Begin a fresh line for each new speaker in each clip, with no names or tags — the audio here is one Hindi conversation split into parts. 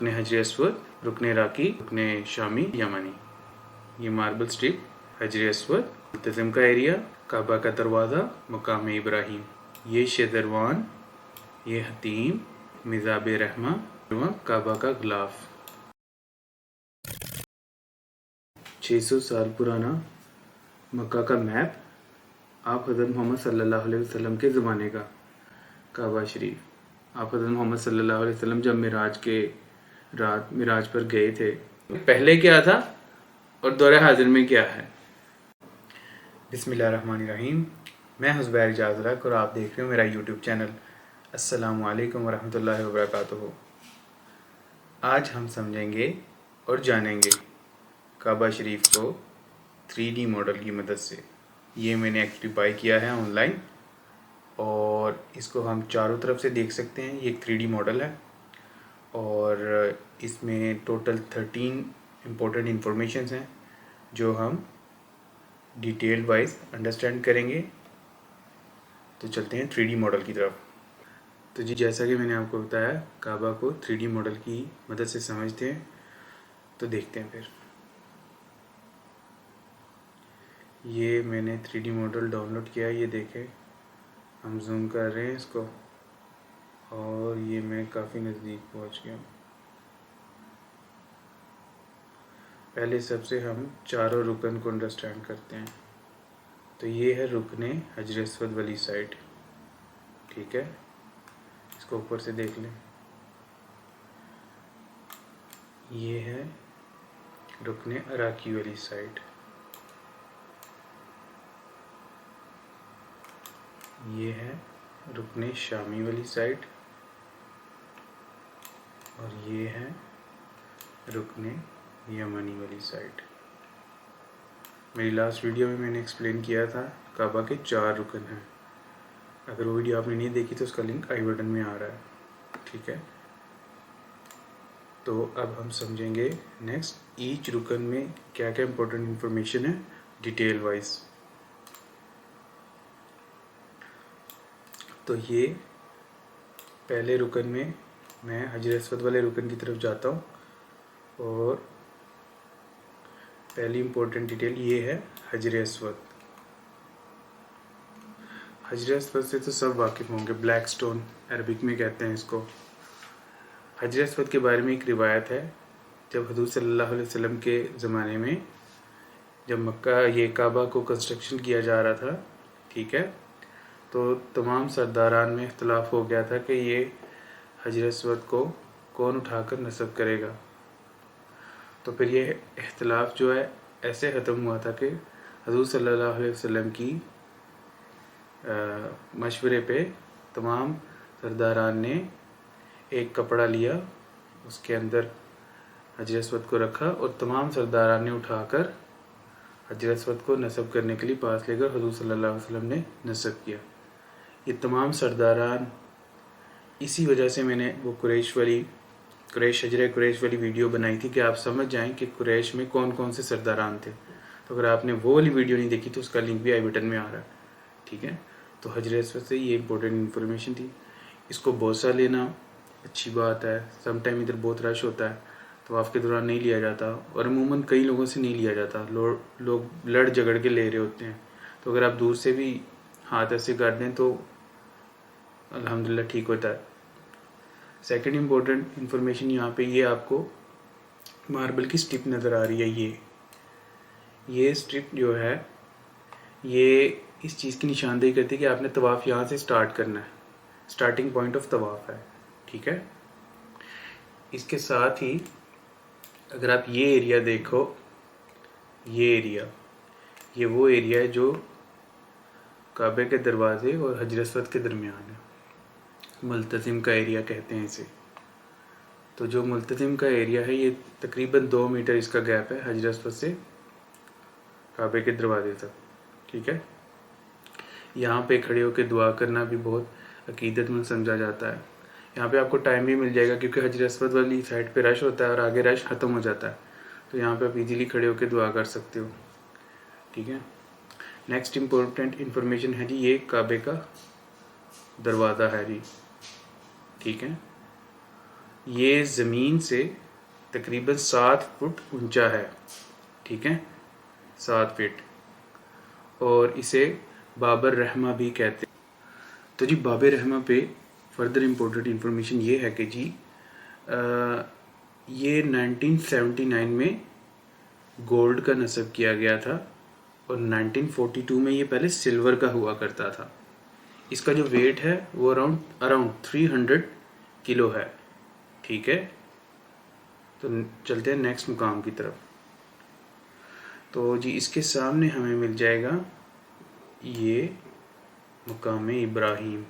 रुकने हजर अस्वद, रुकने इराकी, रुकने शामी, यमनी। ये मार्बल स्ट्रिप हजर अस्वद, मुल्तज़िम का एरिया, काबा का दरवाज़ा, मकाम इब्राहिम। ये शेदरवान, ये हतीम, मिज़ाब रहमा, काबा का गिलाफ। 600 साल पुराना मक्का का मैप, आप हज़रत मोहम्मद सल्लल्लाहु अलैहि वसल्लम के ज़माने का काबा शरीफ। आप हज़रत मोहम्मद सल्लल्लाहु अलैहि वसल्लम जब मिराज पर गए थे, पहले क्या था और दौरे हाजिर में क्या है। बिस्मिल्लाहिर्रहमानिर्रहीम। मैं हूं ज़ुबैर इजाज़ रक और आप देख रहे हो मेरा यूट्यूब चैनल। अस्सलामु अलैकुम वरहमतुल्लाहि वबरकातुहू। आज हम समझेंगे और जानेंगे काबा शरीफ को 3D मॉडल की मदद से। ये मैंने एक्चुअली बाय किया है ऑनलाइन और इसको हम चारों तरफ से देख सकते हैं। ये एक 3D मॉडल है और इसमें टोटल 13 इम्पोर्टेंट इंफॉर्मेशंस हैं जो हम डिटेल वाइज अंडरस्टैंड करेंगे। तो चलते हैं 3D मॉडल की तरफ। तो जी, जैसा कि मैंने आपको बताया, काबा को 3D मॉडल की मदद से समझते हैं। तो देखते हैं फिर। ये मैंने 3D मॉडल डाउनलोड किया है, ये देखें। हम जूम कर रहे हैं इसको और ये मैं काफ़ी नज़दीक पहुंच गया। पहले सबसे हम चारों रुकन को अंडरस्टैंड करते हैं। तो ये है रुकने हजर अस्वद वाली साइड, ठीक है। इसको ऊपर से देख लें। ये है रुकने इराकी वाली साइड, ये है रुकने शामी वाली साइड और ये है रुकने यमनी वाली साइड। मेरी लास्ट वीडियो में मैंने एक्सप्लेन किया था काबा के 4 रुकन हैं। अगर वो वीडियो आपने नहीं देखी तो उसका लिंक आई बटन में आ रहा है, ठीक है। तो अब हम समझेंगे नेक्स्ट ईच रुकन में क्या क्या इंपॉर्टेंट इंफॉर्मेशन है डिटेल वाइज। तो ये पहले रुकन में मैं हजर अस्वद वाले रुकन की तरफ जाता हूँ और पहली इंपॉर्टेंट डिटेल ये है हजर अस्वद। हजर अस्वद से तो सब वाकिफ़ होंगे, ब्लैक स्टोन अरबिक में कहते हैं इसको। हजर अस्वद के बारे में एक रिवायत है, जब हुज़ूर सल्लल्लाहु अलैहि वसल्लम के ज़माने में जब मक्का ये काबा को कंस्ट्रक्शन किया जा रहा था, ठीक है, तो तमाम सरदारान में इख्तलाफ हो गया था कि ये हजर अस्वद को कौन उठाकर नस्ब करेगा। तो फिर ये इख्तलाफ जो है ऐसे ख़त्म हुआ था कि हुज़ूर सल्लल्लाहु अलैहि वसल्लम की मशवरे पे तमाम सरदारान ने एक कपड़ा लिया, उसके अंदर हजर अस्वद को रखा और तमाम सरदारान ने उठाकर हजर अस्वद को नस्ब करने के लिए पास लेकर हुज़ूर सल्लल्लाहु अलैहि वसल्लम ने नस्ब किया। ये तमाम सरदारान, इसी वजह से मैंने वो कुरैश हजर कुरैश वाली वीडियो बनाई थी कि आप समझ जाएं कि कुरैश में कौन कौन से सरदारान थे। तो अगर आपने वो वाली वीडियो नहीं देखी तो उसका लिंक भी आई बटन में आ रहा है, ठीक है। तो हजर अस्वद से ये इंपॉर्टेंट इन्फॉर्मेशन थी। इसको बोसा लेना अच्छी बात है। समटाइम इधर बहुत रश होता है तो तवाफ़ के दौरान नहीं लिया जाता और अमूमन कई लोगों से नहीं लिया जाता। लोग लड़ झगड़ के ले रहे होते हैं। तो अगर आप दूर से भी हाथ ऐसे कर दें तो अल्हम्दुलिल्लाह ठीक होता है। सेकंड इम्पोर्टेंट इन्फॉर्मेशन यहाँ पे ये आपको मार्बल की स्ट्रिप नज़र आ रही है। ये स्ट्रिप जो है ये इस चीज़ की निशानदेही करती है कि आपने तवाफ़ यहाँ से स्टार्ट करना है, स्टार्टिंग पॉइंट ऑफ तवाफ़ है, ठीक है। इसके साथ ही अगर आप ये एरिया देखो, ये वो एरिया है जो काबे के दरवाजे और हजर अस्वद के दरमियान है। मुल्तज़िम का एरिया कहते हैं इसे। तो जो मुल्तज़िम का एरिया है ये तकरीबन 2 मीटर इसका गैप है हजर अस्वद से काबे के दरवाजे तक, ठीक है। यहाँ पे खड़े होकर दुआ करना भी बहुत अकीदतमंद समझा जाता है। यहाँ पे आपको टाइम भी मिल जाएगा क्योंकि हजर अस्वद वाली साइड पे रश होता है और आगे रश ख़त्म हो जाता है। तो यहाँ पे आप इजीली खड़े होकर दुआ कर सकते हो, ठीक है। नेक्स्ट इम्पोर्टेंट इन्फॉर्मेशन है जी, ये काबे का दरवाज़ा है जी, ठीक है। ये ज़मीन से तकरीबन 7 फुट ऊंचा है, ठीक है, 7 फीट, और इसे बाबर रहमा भी कहते हैं। तो जी बाबर रहमा पे फर्दर इम्पोर्टेंट इन्फॉर्मेशन ये है कि जी ये 1979 में गोल्ड का नस्ब किया गया था और 1942 में ये पहले सिल्वर का हुआ करता था। इसका जो वेट है वो अराउंड 300 किलो है, ठीक है। तो चलते हैं नेक्स्ट मुकाम की तरफ। तो जी इसके सामने हमें मिल जाएगा ये मकाम इब्राहीम।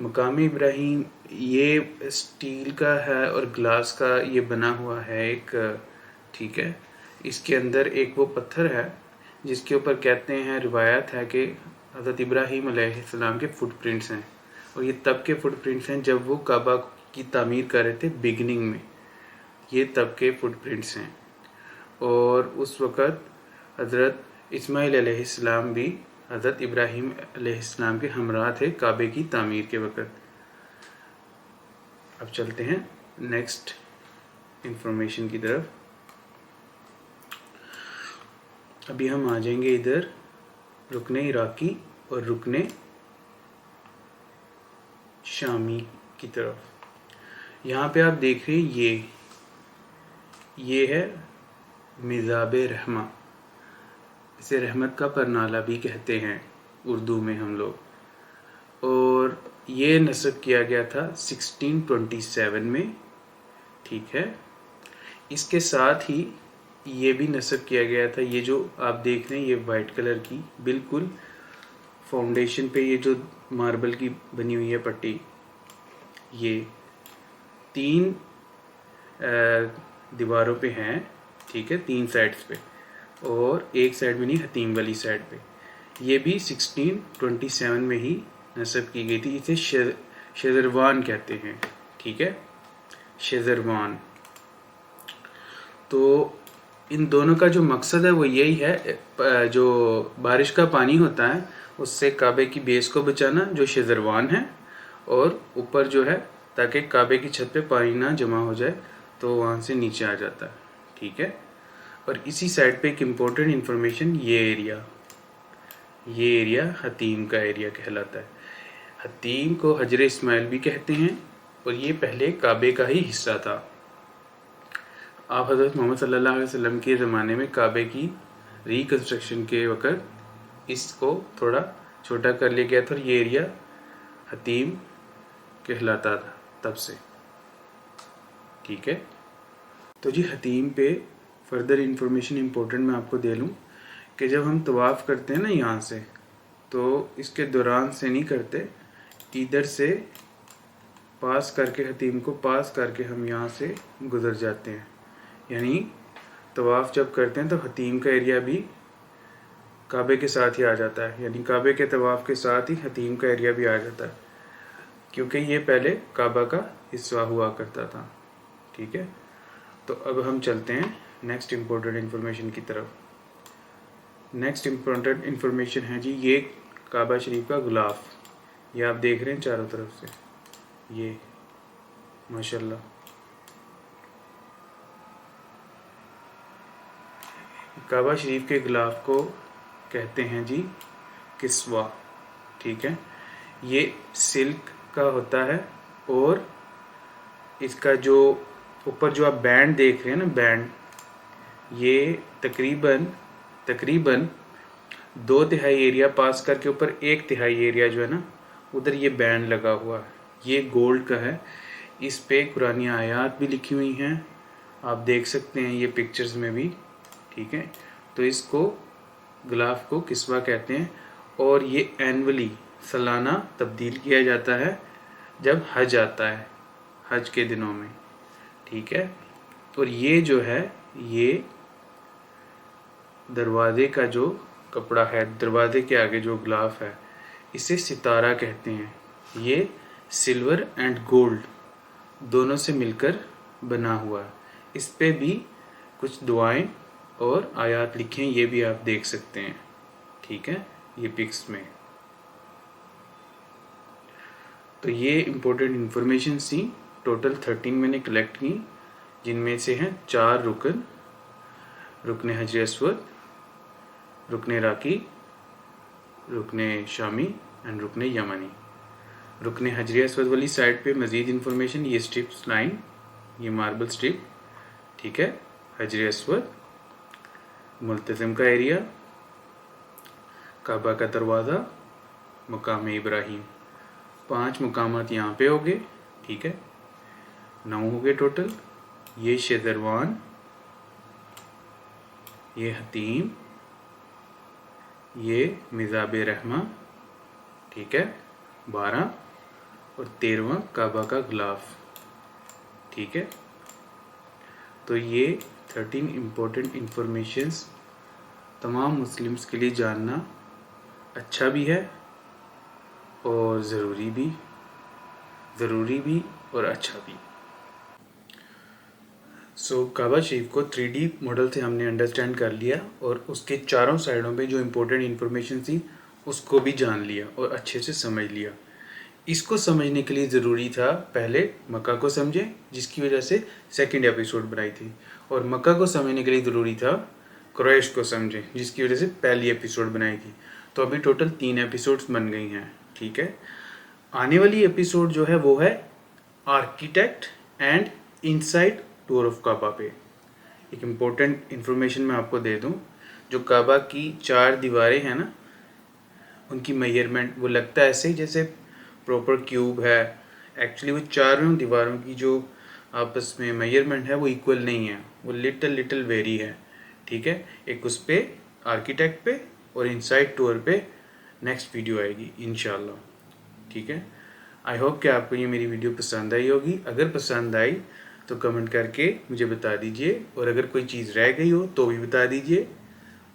मकाम इब्राहीम ये स्टील का है और ग्लास का ये बना हुआ है एक, ठीक है। इसके अंदर एक वो पत्थर है जिसके ऊपर कहते हैं, रिवायत है कि हज़रत इब्राहीम अलैहिस्सलाम के फुटप्रिंट्स हैं, और ये तब के फुटप्रिंट्स हैं जब वो काबा की तामीर कर रहे थे बिगनिंग में, ये तब के फुटप्रिंट्स हैं। और उस वक़्त हज़रत इस्माइल अलैहिस्सलाम भी हज़रत इब्राहीम अलैहिस्सलाम के हमरा थे काबे की तामीर के वक़्त। अब चलते हैं नेक्स्ट इंफॉर्मेशन की तरफ। अभी हम आ जाएंगे इधर रुकने इराकी और रुकने शामी की तरफ। यहाँ पे आप देख रहे हैं ये है मिज़ाब रहमा, इसे रहमत का परनाला भी कहते हैं उर्दू में हम लोग, और ये नस्ब किया गया था 1627 में, ठीक है। इसके साथ ही ये भी नस्ब किया गया था, ये जो आप देख रहे हैं ये वाइट कलर की बिल्कुल फाउंडेशन पे ये जो मार्बल की बनी हुई है पट्टी, ये 3 दीवारों पे हैं, ठीक है, 3 साइड्स पे, और एक साइड में नहीं, हतीम वाली साइड पे। ये भी 1627 में ही नस्ब की गई थी। इसे शेजरवान कहते हैं, ठीक है, शेजरवान। तो इन दोनों का जो मकसद है वो यही है, जो बारिश का पानी होता है उससे काबे की बेस को बचाना, जो शेजरवान है, और ऊपर जो है ताकि काबे की छत पे पानी ना जमा हो जाए तो वहाँ से नीचे आ जाता है, ठीक है। और इसी साइड पे एक इम्पोर्टेंट इन्फॉर्मेशन, ये एरिया हतीम का एरिया कहलाता है। हतीम को हजर इस्माइल भी कहते हैं, और ये पहले काबे का ही हिस्सा था। आप हज़रत मोहम्मद सल्लल्लाहु अलैहि वसल्लम के ज़माने में काबे की रिकन्स्ट्रक्शन के वक़्त इसको थोड़ा छोटा कर लिया गया था, और ये एरिया हतीम कहलाता था तब से, ठीक है। तो जी हतीम पे फर्दर इन्फॉर्मेशन इम्पोर्टेंट मैं आपको दे लूँ कि जब हम तवाफ़ करते हैं ना यहाँ से, तो इसके दौरान से नहीं करते, इधर से पास करके, हतीम को पास करके हम यहाँ से गुज़र जाते हैं। यानी तवाफ़ जब करते हैं तो हतीम का एरिया भी काबे के साथ ही आ जाता है, यानी काबे के तवाफ़ के साथ ही हतीम का एरिया भी आ जाता है, क्योंकि ये पहले काबा का हिस्सा हुआ करता था, ठीक है। तो अब हम चलते हैं नेक्स्ट इम्पोर्टेंट इन्फॉर्मेशन की तरफ। नेक्स्ट इम्पोर्टेंट इन्फॉर्मेशन है जी ये काबा शरीफ का गुलाफ, ये आप देख रहे हैं चारों तरफ से, ये माशाल्लाह। काबा शरीफ के गुलाफ को कहते हैं जी किस्वा, ठीक है। ये सिल्क का होता है, और इसका जो ऊपर जो आप बैंड देख रहे हैं ना, बैंड, ये तकरीबन 2/3 एरिया पास करके ऊपर 1/3 एरिया जो है ना, उधर ये बैंड लगा हुआ है, ये गोल्ड का है। इस पे कुरानी आयात भी लिखी हुई हैं, आप देख सकते हैं ये पिक्चर्स में भी, ठीक है। तो इसको गुलाफ को किस्वा कहते हैं, और ये एनुअली सालाना तब्दील किया जाता है जब हज आता है, हज के दिनों में, ठीक है। और ये जो है ये दरवाजे का जो कपड़ा है, दरवाजे के आगे जो गुलाफ है, इसे सितारा कहते हैं। ये सिल्वर एंड गोल्ड दोनों से मिलकर बना हुआ है। इस पे भी कुछ दुआएं और आयात लिखे हैं, ये भी आप देख सकते हैं, ठीक है, ये पिक्स में। तो ये इम्पोर्टेंट इंफॉर्मेशन थी, टोटल 13 मैंने कलेक्ट की, जिनमें से हैं 4 रुकन, रुकन हजर अस्वद, रुकन इराकी, रुकन शामी एंड रुकन यमनी। रुकन हजर अस्वद वाली साइड पे मज़ीद इंफॉर्मेशन, ये स्ट्रिप्स लाइन, ये मार्बल स्ट्रिप, ठीक है, हजर अस्वद, मुल्तज़म का एरिया, काबा का दरवाज़ा, मकाम इब्राहिम, 5 मकामात यहाँ पे हो गए, ठीक है, 9 हो गए टोटल। ये शेजरवान, ये हतीम, ये मिज़ाब रहमा, ठीक है, 12 और 13वां काबा का गिलाफ, ठीक है। तो ये 13 इम्पोर्टेंट इंफॉर्मेशंस तमाम मुस्लिम्स के लिए जानना अच्छा भी है और ज़रूरी भी और अच्छा भी। सो काबा शरीफ को 3D मॉडल से हमने अंडरस्टैंड कर लिया और उसके चारों साइडों पे जो इम्पोर्टेंट इन्फॉर्मेशन थी उसको भी जान लिया और अच्छे से समझ लिया। इसको समझने के लिए ज़रूरी था पहले मक्का को समझें, जिसकी वजह से सेकंड एपिसोड बनाई थी, और मक्का को समझने के लिए ज़रूरी था कुरैश को समझें, जिसकी वजह से पहली एपिसोड बनाई थी। तो अभी टोटल 3 एपिसोड्स बन गई हैं, ठीक है। आने वाली एपिसोड जो है वो है architect and inside tour of Kaaba पे। एक इम्पोर्टेंट इन्फॉर्मेशन मैं आपको दे दूं, जो काबा की 4 दीवारें हैं ना, उनकी मेजरमेंट वो लगता है ऐसे ही जैसे प्रॉपर क्यूब है, एक्चुअली वो चारों दीवारों की जो आपस में मेजरमेंट है वो इक्वल नहीं है, वो लिटिल वेरी है, ठीक है। एक उस पे आर्किटेक्ट पे और इनसाइड टूर पे नेक्स्ट वीडियो आएगी इंशाल्लाह, ठीक है। आई होप कि आपको ये मेरी वीडियो पसंद आई होगी। अगर पसंद आई तो कमेंट करके मुझे बता दीजिए, और अगर कोई चीज़ रह गई हो तो भी बता दीजिए,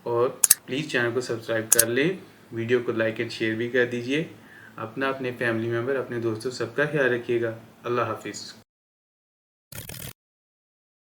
और प्लीज़ चैनल को सब्सक्राइब कर लें, वीडियो को लाइक एंड शेयर भी कर दीजिए। अपना, अपने फैमिली मेम्बर, अपने दोस्तों सबका ख्याल रखिएगा। अल्लाह हाफिज़।